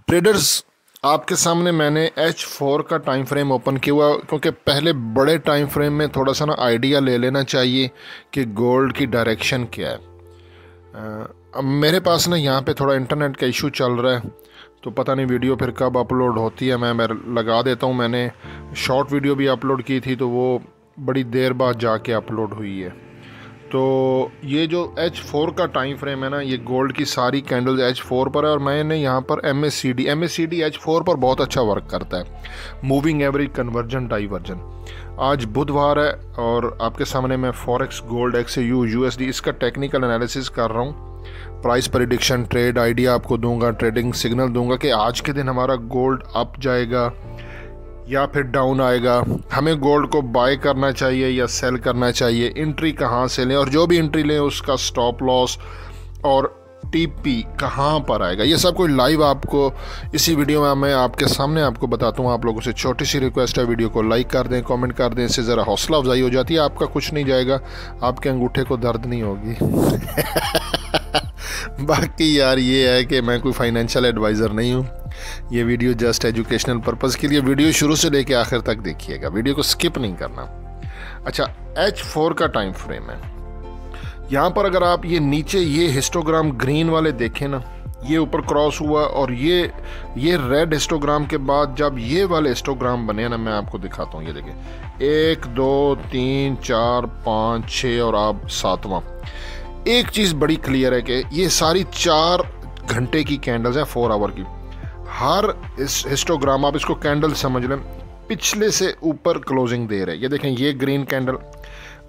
Traders, आपके सामने मैंने H4 का टाइम फ्रेम ओपन किया हुआ, क्योंकि पहले बड़े टाइम फ्रेम में थोड़ा सा ना आइडिया ले लेना चाहिए कि गोल्ड की डायरेक्शन क्या है। अब मेरे पास ना यहाँ पे थोड़ा इंटरनेट का इशू चल रहा है, तो पता नहीं वीडियो फिर कब अपलोड होती है। मैं लगा देता हूँ। मैंने शॉर्ट वीडियो भी अपलोड की थी, तो वो बड़ी देर बाद जाके अपलोड हुई है। तो ये जो H4 का टाइम फ्रेम है ना, ये गोल्ड की सारी कैंडल्स H4 पर है, और मैंने यहाँ पर MACD H4 पर बहुत अच्छा वर्क करता है, मूविंग एवरेज कन्वर्जन डाइवर्जन। आज बुधवार है और आपके सामने मैं फॉरेक्स गोल्ड XAU USD इसका टेक्निकल एनालिसिस कर रहा हूँ। प्राइस प्रेडिक्शन, ट्रेड आइडिया आपको दूंगा, ट्रेडिंग सिग्नल दूंगा कि आज के दिन हमारा गोल्ड अप जाएगा या फिर डाउन आएगा, हमें गोल्ड को बाय करना चाहिए या सेल करना चाहिए, एंट्री कहाँ से लें, और जो भी एंट्री लें उसका स्टॉप लॉस और TP कहाँ पर आएगा, ये सब कुछ लाइव आपको इसी वीडियो में मैं आपके सामने आपको बताता हूँ। आप लोगों से छोटी सी रिक्वेस्ट है, वीडियो को लाइक कर दें, कमेंट कर दें, इससे ज़रा हौसला अफजाई हो जाती है। आपका कुछ नहीं जाएगा, आपके अंगूठे को दर्द नहीं होगी। बाकी यार ये है कि मैं कोई फाइनेंशियल एडवाइज़र नहीं हूँ। ये वीडियो जस्ट एजुकेशनल पर्पज़ के लिए, वीडियो शुरू से लेके आखिर तक देखिएगा, वीडियो को स्किप नहीं करना। अच्छा, H4 का टाइम फ्रेम है। यहाँ पर अगर आप ये नीचे ये हिस्टोग्राम ग्रीन वाले देखें ना, ये ऊपर क्रॉस हुआ, और ये रेड हिस्टोग्राम के बाद जब ये वाले हिस्टोग्राम बने ना, मैं आपको दिखाता हूँ। ये देखें, 1 2 3 4 5 6 और आप 7वां। एक चीज़ बड़ी क्लियर है कि ये सारी 4 घंटे की कैंडल्स हैं, 4 आवर की। हर इस हिस्टोग्राम, आप इसको कैंडल समझ लें, पिछले से ऊपर क्लोजिंग दे रहे हैं। ये देखें, ये ग्रीन कैंडल,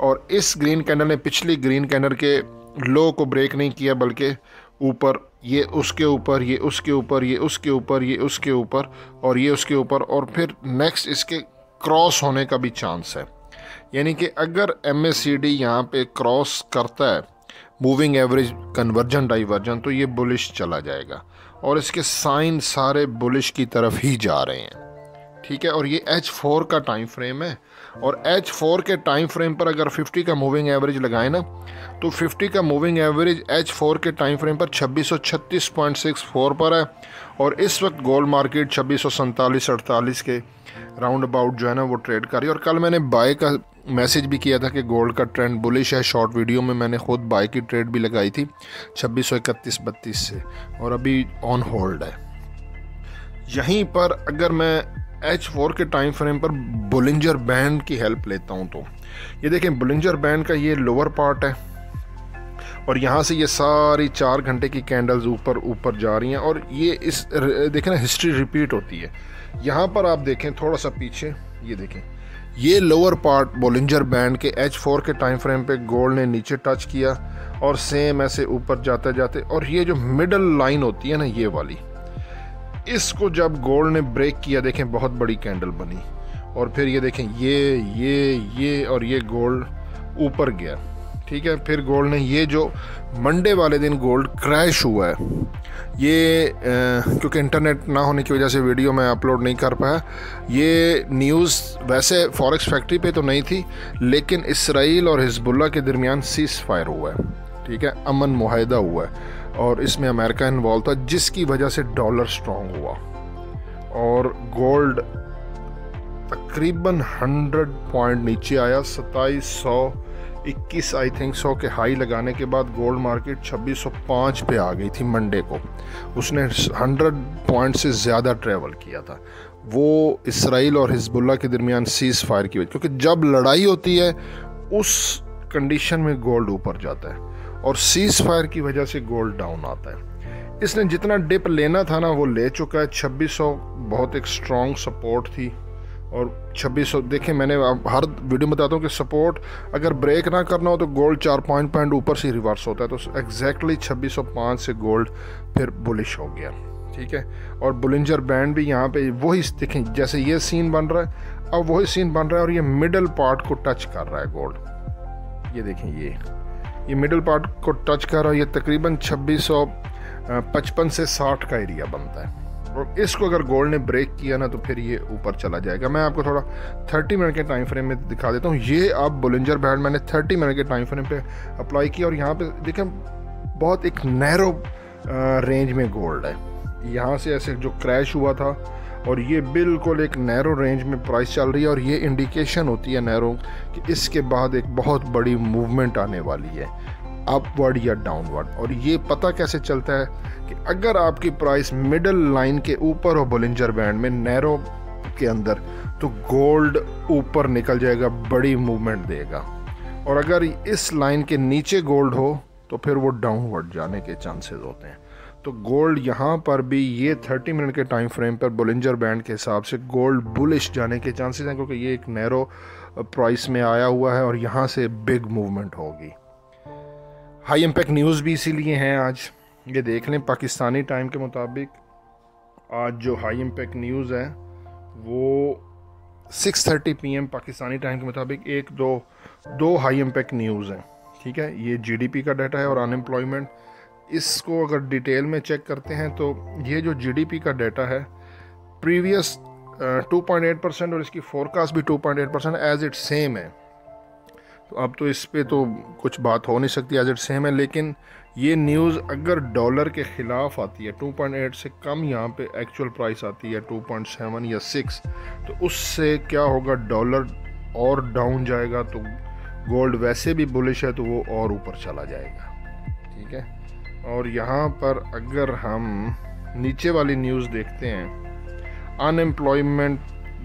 और इस ग्रीन कैंडल ने पिछली ग्रीन कैंडल के लो को ब्रेक नहीं किया, बल्कि ऊपर, ये उसके ऊपर, ये उसके ऊपर, ये उसके ऊपर, ये उसके ऊपर, और ये उसके ऊपर, और फिर नेक्स्ट इसके क्रॉस होने का भी चांस है। यानी कि अगर MACD यहाँ पे क्रॉस करता है मूविंग एवरेज कन्वर्जन डाइवर्जन, तो ये बुलिश चला जाएगा, और इसके साइन सारे बुलिश की तरफ ही जा रहे हैं। ठीक है, और ये H4 का टाइम फ्रेम है, और H4 के टाइम फ्रेम पर अगर 50 का मूविंग एवरेज लगाएं ना, तो 50 का मूविंग एवरेज H4 के टाइम फ्रेम पर 2636.64 पर है, और इस वक्त गोल्ड मार्केट 2647-48 के राउंड अबाउट जो है ना वो ट्रेड कर रही है। और कल मैंने बाय का मैसेज भी किया था कि गोल्ड का ट्रेंड बुलिश है। शॉर्ट वीडियो में मैंने खुद बाय की ट्रेड भी लगाई थी 2631-32 से, और अभी ऑन होल्ड है। यहीं पर अगर मैं H4 के टाइम फ्रेम पर बोलिंजर बैंड की हेल्प लेता हूं, तो ये देखें, बोलिंजर बैंड का ये लोअर पार्ट है, और यहाँ से ये सारी 4 घंटे की कैंडल्स ऊपर जा रही हैं, और ये इस देखें ना, हिस्ट्री रिपीट होती है। यहाँ पर आप देखें थोड़ा सा पीछे, ये देखें, ये लोअर पार्ट बोलिंजर बैंड के H4 के टाइम फ्रेम पे गोल्ड ने नीचे टच किया, और सेम ऐसे ऊपर जाते जाते, और ये जो मिडल लाइन होती है ना, ये वाली, इसको जब गोल्ड ने ब्रेक किया, देखें बहुत बड़ी कैंडल बनी, और फिर ये देखें, ये और ये गोल्ड ऊपर गया। ठीक है, फिर गोल्ड ने, ये जो मंडे वाले दिन गोल्ड क्रैश हुआ है, ये क्योंकि इंटरनेट ना होने की वजह से वीडियो मैं अपलोड नहीं कर पाया। ये न्यूज़ वैसे फॉरेक्स फैक्ट्री पे तो नहीं थी, लेकिन इसराइल और हिजबुल्लाह के दरमियान सीज़ फायर हुआ है। ठीक है, अमन मुआहदा हुआ है, और इसमें अमेरिका इन्वॉल्व था, जिसकी वजह से डॉलर स्ट्रॉन्ग हुआ, और गोल्ड तकरीबन 100 पॉइंट नीचे आया। 2721 आई थिंक 100 के हाई लगाने के बाद गोल्ड मार्केट 2605 पे आ गई थी मंडे को। उसने 100 पॉइंट से ज़्यादा ट्रेवल किया था, वो इसराइल और हिजबुल्लाह के दरमियान सीज़ फायर की वजह, क्योंकि जब लड़ाई होती है उस कंडीशन में गोल्ड ऊपर जाता है, और सीज़ फायर की वजह से गोल्ड डाउन आता है। इसने जितना डिप लेना था ना वो ले चुका है। 2600 बहुत एक स्ट्रॉन्ग सपोर्ट थी, और 2600 देखें, मैंने हर वीडियो में बताता हूँ कि सपोर्ट अगर ब्रेक ना करना हो तो गोल्ड 4 पॉइंट ऊपर से रिवर्स होता है, तो एग्जैक्टली 2605 से गोल्ड फिर बुलिश हो गया। ठीक है, और बुलिंजर बैंड भी यहाँ पे वही देखें, जैसे ये सीन बन रहा है, अब वही सीन बन रहा है, और ये मिडल पार्ट को टच कर रहा है गोल्ड। ये देखें, ये मिडल पार्ट को टच कर रहा है, ये तकरीबन 2655 से 60 का एरिया बनता है, और इसको अगर गोल्ड ने ब्रेक किया ना, तो फिर ये ऊपर चला जाएगा। मैं आपको थोड़ा 30 मिनट के टाइम फ्रेम में दिखा देता हूँ। ये अब बोलिंजर बैंड मैंने 30 मिनट के टाइम फ्रेम पे अप्लाई किया, और यहाँ पे देखें बहुत एक नैरो रेंज में गोल्ड है। यहाँ से ऐसे जो क्रैश हुआ था, और ये बिल्कुल एक नैरो रेंज में प्राइस चल रही है, और ये इंडिकेशन होती है नैरो कि इसके बाद एक बहुत बड़ी मूवमेंट आने वाली है, अपवर्ड या डाउनवर्ड। और ये पता कैसे चलता है कि अगर आपकी प्राइस मिडल लाइन के ऊपर हो बोलिंजर बैंड में नैरो के अंदर, तो गोल्ड ऊपर निकल जाएगा, बड़ी मूवमेंट देगा। और अगर इस लाइन के नीचे गोल्ड हो तो फिर वो डाउनवर्ड जाने के चांसेस होते हैं। तो गोल्ड यहाँ पर भी ये 30 मिनट के टाइम फ्रेम पर बोलिंजर बैंड के हिसाब से गोल्ड बुलिश जाने के चांसेस हैं, क्योंकि ये एक नैरो प्राइस में आया हुआ है और यहाँ से बिग मूवमेंट होगी। हाई इम्पैक्ट न्यूज़ भी इसीलिए हैं आज। ये देख लें, पाकिस्तानी टाइम के मुताबिक आज जो हाई इम्पैक्ट न्यूज़ है वो 6:30 PM पाकिस्तानी टाइम के मुताबिक दो हाई इम्पैक्ट न्यूज़ हैं। ठीक है, ये जीडीपी का डाटा है और अनएम्प्लॉयमेंट। इसको अगर डिटेल में चेक करते हैं तो ये जो जीडीपी का डाटा है प्रीवियस 2.8% और इसकी फोरकास्ट भी 2.8% एज इट सेम है। तो अब तो इस पे तो कुछ बात हो नहीं सकती, एज इट सेम है। लेकिन ये न्यूज़ अगर डॉलर के ख़िलाफ़ आती है, 2.8 से कम यहाँ पे एक्चुअल प्राइस आती है 2.7 या 6, तो उससे क्या होगा, डॉलर और डाउन जाएगा, तो गोल्ड वैसे भी बुलिश है तो वो और ऊपर चला जाएगा। ठीक है, और यहाँ पर अगर हम नीचे वाली न्यूज़ देखते हैं, अनएम्प्लॉयमेंट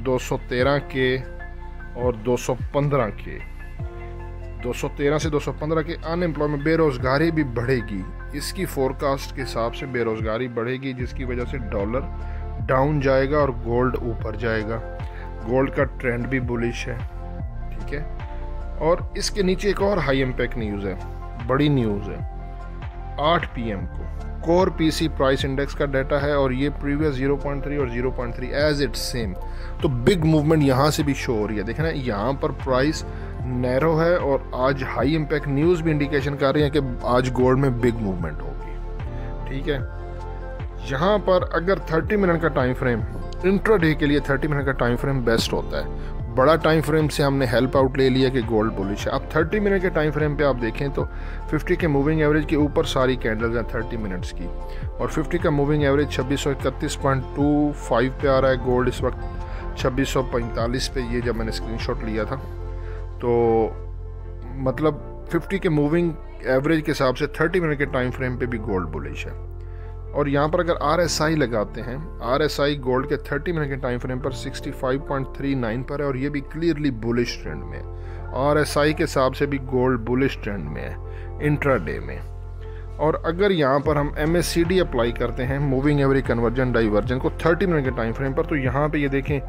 213 के और 215 के, 213 से 215 के अनएम्प्लॉयमेंट, बेरोज़गारी भी बढ़ेगी। इसकी फोरकास्ट के हिसाब से बेरोज़गारी बढ़ेगी, जिसकी वजह से डॉलर डाउन जाएगा और गोल्ड ऊपर जाएगा। गोल्ड का ट्रेंड भी बुलिश है। ठीक है, और इसके नीचे एक और हाई इम्पैक्ट न्यूज़ है, बड़ी न्यूज़ है। 8 PM को कोर पीसी प्राइस इंडेक्स का डाटा है और ये प्रीवियस 0.3 और 0.3 एज इट सेम। तो बिग मूवमेंट यहाँ से भी शो हो रही है। देखें ना, यहाँ पर प्राइस नैरो है और आज हाई इम्पैक्ट न्यूज़ भी इंडिकेशन कर रही है कि आज गोल्ड में बिग मूवमेंट होगी। ठीक है, यहाँ पर अगर 30 मिनट का टाइम फ्रेम, इंट्राडे के लिए 30 मिनट का टाइम फ्रेम बेस्ट होता है। बड़ा टाइम फ्रेम से हमने हेल्प आउट ले लिया कि गोल्ड बुलिश है। अब 30 मिनट के टाइम फ्रेम पे आप देखें तो 50 के मूविंग एवरेज के ऊपर सारी कैंडल्स हैं 30 मिनट्स की, और 50 का मूविंग एवरेज 2631.25 पे आ रहा है। गोल्ड इस वक्त 2645 पे, ये जब मैंने स्क्रीनशॉट लिया था, तो मतलब 50 के मूविंग एवरेज के हिसाब से 30 मिनट के टाइम फ्रेम पे भी गोल्ड बुलिश है। और यहाँ पर अगर RSI लगाते हैं, RSI गोल्ड के 30 मिनट के टाइम फ्रेम पर 65.39 पर है और ये भी क्लियरली बुलिश ट्रेंड में है। RSI के हिसाब से भी गोल्ड बुलिश ट्रेंड में है इंट्राडे में। और अगर यहाँ पर हम MACD अप्लाई करते हैं, मूविंग एवरेज कन्वर्जन डाइवर्जन को 30 मिनट के टाइम फ्रेम पर, तो यहाँ पे ये देखें,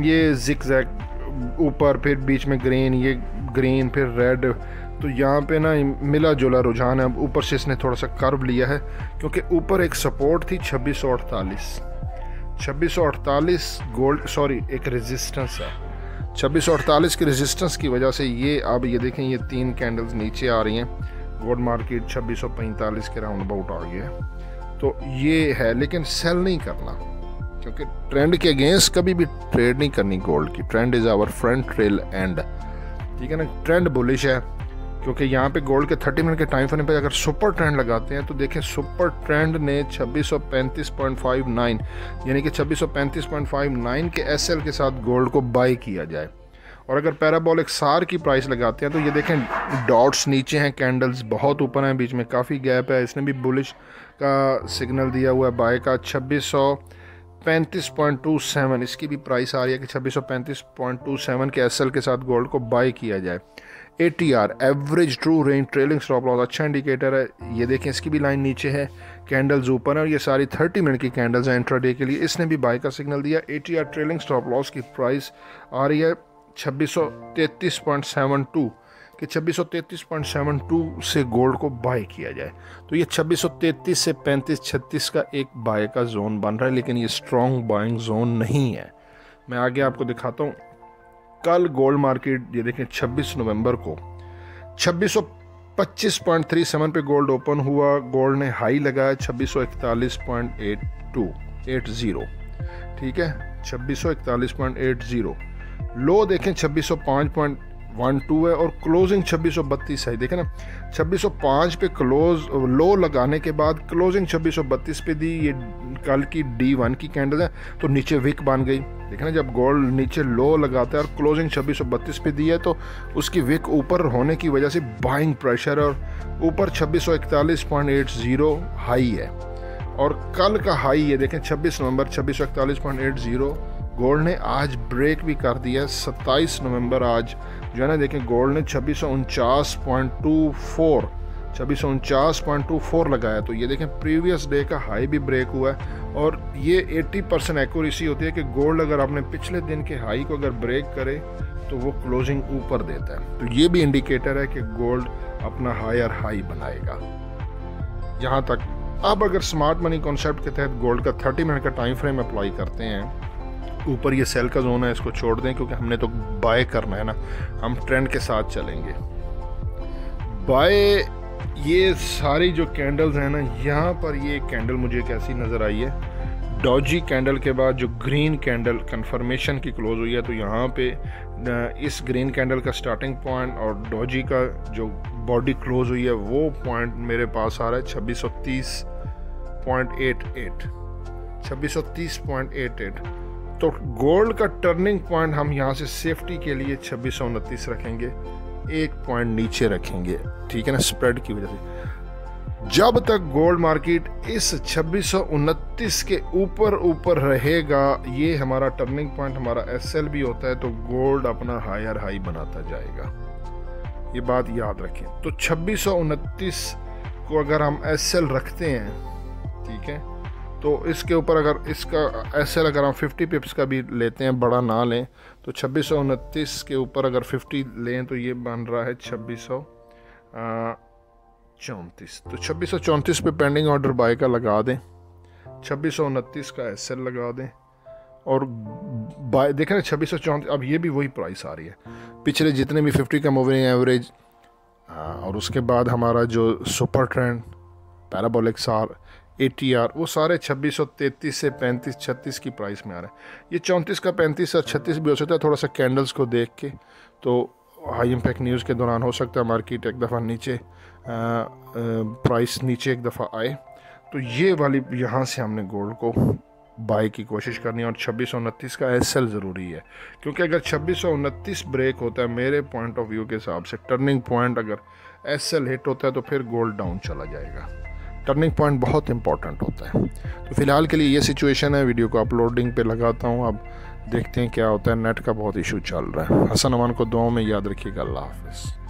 ये जिगजैग ऊपर, फिर बीच में ग्रीन, ये ग्रीन, फिर रेड, तो यहाँ पे ना मिला जुला रुझान है। अब ऊपर से इसने थोड़ा सा कर्व लिया है क्योंकि ऊपर एक सपोर्ट थी 2648 गोल्ड, सॉरी एक रेजिस्टेंस है 2648 की रेजिस्टेंस की वजह से ये अब ये देखें, ये 3 कैंडल्स नीचे आ रही हैं। गोल्ड मार्केट 2645 के राउंड अबाउट आ गया है, तो ये है। लेकिन सेल नहीं करना, क्योंकि ट्रेंड के अगेंस्ट कभी भी ट्रेड नहीं करनी गोल्ड की। Trend is our friend till end. ठीक है ना, ट्रेंड बुलिश है क्योंकि यहाँ पे गोल्ड के 30 मिनट के टाइम फ्रेम पे अगर सुपर ट्रेंड लगाते हैं तो देखें, सुपर ट्रेंड ने 2635.59 यानी कि 2635.59 के SL के साथ गोल्ड को बाई किया जाए। और अगर पैराबोलिक सार की प्राइस लगाते हैं तो ये देखें, डॉट्स नीचे हैं, कैंडल्स बहुत ऊपर हैं, बीच में काफ़ी गैप है। इसने भी बुलिश का सिग्नल दिया हुआ है बाय का। 2635.27 इसकी भी प्राइस आ रही है कि 2635.27 के SL के साथ गोल्ड को बाय किया जाए। ATR average true range trailing stop loss अच्छा इंडिकेटर है। ये देखें, इसकी भी लाइन नीचे है, कैंडल्स ऊपर है और ये सारी 30 मिनट की कैंडल्स हैं इंट्राडे के लिए। इसने भी बाय का सिग्नल दिया। ATR ट्रेलिंग स्टॉप लॉस की प्राइस आ रही है 2633.72 कि 2633.72 से गोल्ड को बाय किया जाए। तो ये 2633 से 35-36 का एक बाय का जोन बन रहा है, लेकिन ये स्ट्रॉन्ग बाइंग जोन नहीं है। मैं आगे आपको दिखाता हूँ। कल गोल्ड मार्केट ये देखें 26 नवंबर को 2625.37 पे गोल्ड ओपन हुआ। गोल्ड ने हाई लगाया 2641.80। ठीक है, 2641.80। लो देखें 2605.1 1-2 है और क्लोजिंग 2632 है। देखें ना 2605 पे क्लोज लो लगाने के बाद क्लोजिंग 2632 पे दी। ये कल की D1 की कैंडल है तो नीचे विक बन गई। देखें ना जब गोल्ड नीचे लो लगाता है और क्लोजिंग 2632 पे दी है तो उसकी विक ऊपर होने की वजह से बाइंग प्रेशर और ऊपर 2641.80 हाई है और कल का हाई है देखें 26 नवंबर 2641.80। गोल्ड ने आज ब्रेक भी कर दिया 27 नवंबर आज जो है ना देखें गोल्ड ने 2649.24 लगाया। तो ये देखें प्रीवियस डे का हाई भी ब्रेक हुआ है और ये 80% एक्यूरेसी होती है कि गोल्ड अगर आपने पिछले दिन के हाई को अगर ब्रेक करे तो वो क्लोजिंग ऊपर देता है। तो ये भी इंडिकेटर है कि गोल्ड अपना हायर हाई बनाएगा। यहाँ तक अब अगर स्मार्ट मनी कॉन्सेप्ट के तहत गोल्ड का 30 मिनट का टाइम फ्रेम अप्लाई करते हैं, ऊपर ये सेल का जोन है इसको छोड़ दें क्योंकि हमने तो बाय करना है ना, हम ट्रेंड के साथ चलेंगे। बाय ये सारी जो कैंडल्स हैं ना, यहाँ पर ये कैंडल मुझे कैसी नज़र आई है, डॉजी कैंडल के बाद जो ग्रीन कैंडल कंफर्मेशन की क्लोज हुई है तो यहाँ पे इस ग्रीन कैंडल का स्टार्टिंग पॉइंट और डॉजी का जो बॉडी क्लोज हुई है वो पॉइंट मेरे पास आ रहा है 2630.88। तो गोल्ड का टर्निंग पॉइंट हम यहाँ से सेफ्टी के लिए 2629 रखेंगे, एक पॉइंट नीचे रखेंगे, ठीक है ना, स्प्रेड की वजह से। जब तक गोल्ड मार्केट इस 2629 के ऊपर रहेगा, ये हमारा टर्निंग पॉइंट, हमारा SL भी होता है, तो गोल्ड अपना हायर हाई बनाता जाएगा। ये बात याद रखें। तो 2629 को अगर हम SL रखते हैं, ठीक है, तो इसके ऊपर अगर इसका SL अगर हम 50 पिप्स का भी लेते हैं, बड़ा ना लें, तो 2629 के ऊपर अगर 50 लें तो ये बन रहा है 2634। तो 2634 पे पेंडिंग ऑर्डर बाय का लगा दें, 2629 का SL लगा दें और बाय देखें ना 2634। अब ये भी वही प्राइस आ रही है पिछले जितने भी 50 का मूविंग एवरेज और उसके बाद हमारा जो सुपर ट्रेंड पैराबोलिक सार ATR वो सारे 2633 से 35-36 की प्राइस में आ रहे हैं। ये 34 का 35 और 36 भी हो सकता है, थोड़ा सा कैंडल्स को देख के। तो हाई इम्पैक्ट न्यूज़ के दौरान हो सकता है मार्केट एक दफ़ा नीचे प्राइस नीचे एक दफ़ा आए। तो ये वाली यहाँ से हमने गोल्ड को बाय की कोशिश करनी है और 2629 का SL ज़रूरी है, क्योंकि अगर 2629 ब्रेक होता है मेरे पॉइंट ऑफ व्यू के हिसाब से, टर्निंग पॉइंट अगर SL हिट होता है तो फिर गोल्ड डाउन चला जाएगा। टर्निंग पॉइंट बहुत इंपॉर्टेंट होता है। तो फ़िलहाल के लिए ये सिचुएशन है। वीडियो को अपलोडिंग पे लगाता हूँ, अब देखते हैं क्या होता है। नेट का बहुत इशू चल रहा है। हसन अमान को दुआओं में याद रखिएगा। अल्लाह हाफ़िज़।